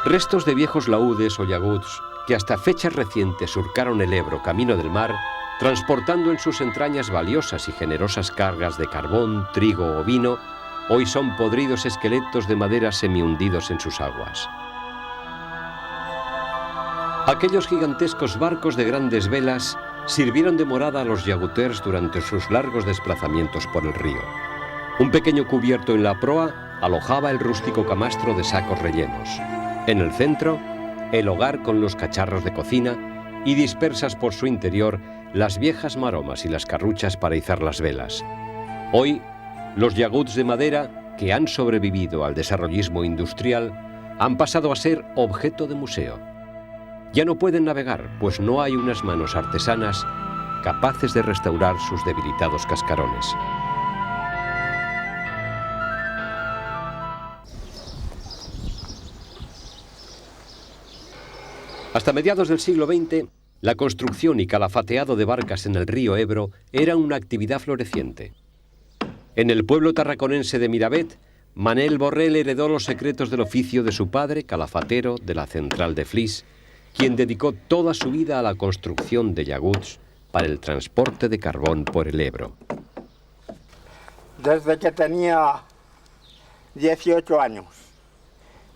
Restos de viejos laúdes o yaguts que hasta fechas recientes surcaron el Ebro camino del mar, transportando en sus entrañas valiosas y generosas cargas de carbón, trigo o vino, hoy son podridos esqueletos de madera semihundidos en sus aguas. Aquellos gigantescos barcos de grandes velas sirvieron de morada a los yaguters durante sus largos desplazamientos por el río. Un pequeño cubierto en la proa alojaba el rústico camastro de sacos rellenos. En el centro, el hogar con los cacharros de cocina y dispersas por su interior las viejas maromas y las carruchas para izar las velas. Hoy, los yaguts de madera, que han sobrevivido al desarrollismo industrial, han pasado a ser objeto de museo. Ya no pueden navegar, pues no hay unas manos artesanas capaces de restaurar sus debilitados cascarones. Hasta mediados del siglo XX, la construcción y calafateado de barcas en el río Ebro era una actividad floreciente. En el pueblo tarraconense de Miravet, Manel Borrell heredó los secretos del oficio de su padre, calafatero de la central de Flix, quien dedicó toda su vida a la construcción de yaguts para el transporte de carbón por el Ebro. Desde que tenía 18 años,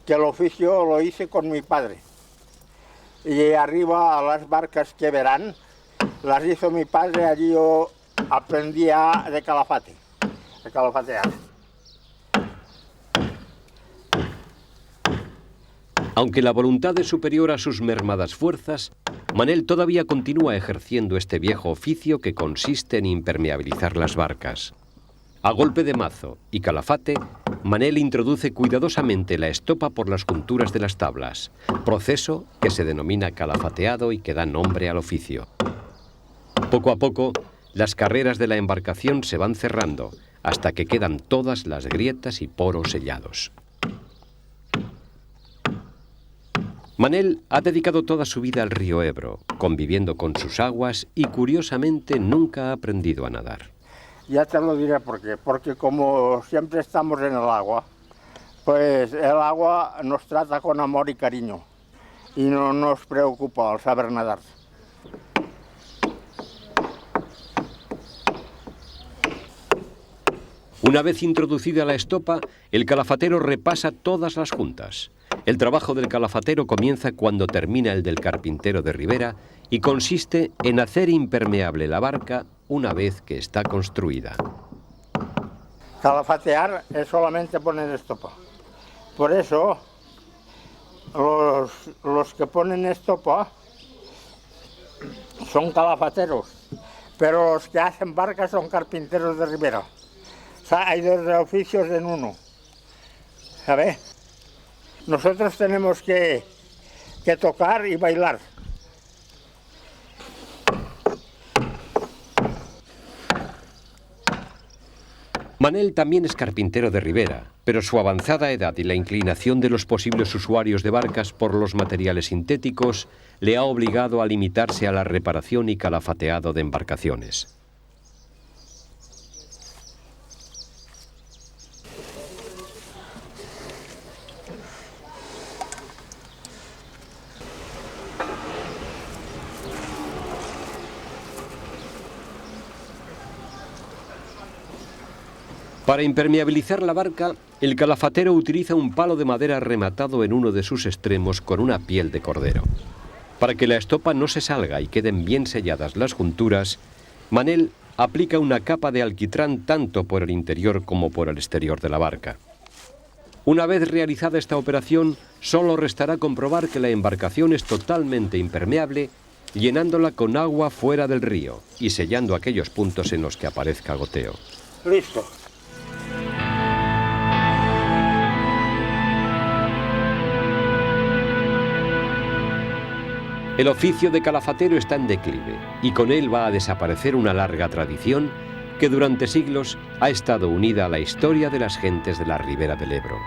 que el oficio lo hice con mi padre. Y arriba a las barcas que verán, las hizo mi padre, allí yo aprendía de calafatear. Aunque la voluntad es superior a sus mermadas fuerzas, Manel todavía continúa ejerciendo este viejo oficio que consiste en impermeabilizar las barcas. A golpe de mazo y calafate, Manel introduce cuidadosamente la estopa por las junturas de las tablas, proceso que se denomina calafateado y que da nombre al oficio. Poco a poco, las carreras de la embarcación se van cerrando, hasta que quedan todas las grietas y poros sellados. Manel ha dedicado toda su vida al río Ebro, conviviendo con sus aguas y curiosamente nunca ha aprendido a nadar. Ya te lo diré por qué, porque como siempre estamos en el agua, pues el agua nos trata con amor y cariño y no nos preocupa al saber nadar. Una vez introducida la estopa, el calafatero repasa todas las juntas. El trabajo del calafatero comienza cuando termina el del carpintero de ribera y consiste en hacer impermeable la barca una vez que está construida. Calafatear es solamente poner estopa. Por eso, los que ponen estopa son calafateros, pero los que hacen barcas son carpinteros de ribera. O sea, hay dos oficios en uno, ¿sabes? Nosotros tenemos que tocar y bailar. Manel también es carpintero de ribera, pero su avanzada edad y la inclinación de los posibles usuarios de barcas por los materiales sintéticos le ha obligado a limitarse a la reparación y calafateado de embarcaciones. Para impermeabilizar la barca, el calafatero utiliza un palo de madera rematado en uno de sus extremos con una piel de cordero. Para que la estopa no se salga y queden bien selladas las junturas, Manel aplica una capa de alquitrán tanto por el interior como por el exterior de la barca. Una vez realizada esta operación, solo restará comprobar que la embarcación es totalmente impermeable, llenándola con agua fuera del río y sellando aquellos puntos en los que aparezca goteo. Listo. El oficio de calafatero está en declive y con él va a desaparecer una larga tradición que durante siglos ha estado unida a la historia de las gentes de la ribera del Ebro.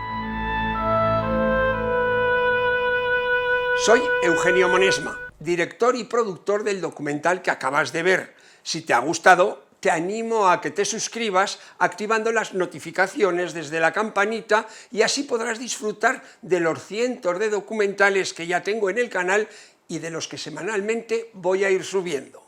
Soy Eugenio Monesma, director y productor del documental que acabas de ver. Si te ha gustado, te animo a que te suscribas activando las notificaciones desde la campanita y así podrás disfrutar de los cientos de documentales que ya tengo en el canal y de los que semanalmente voy a ir subiendo.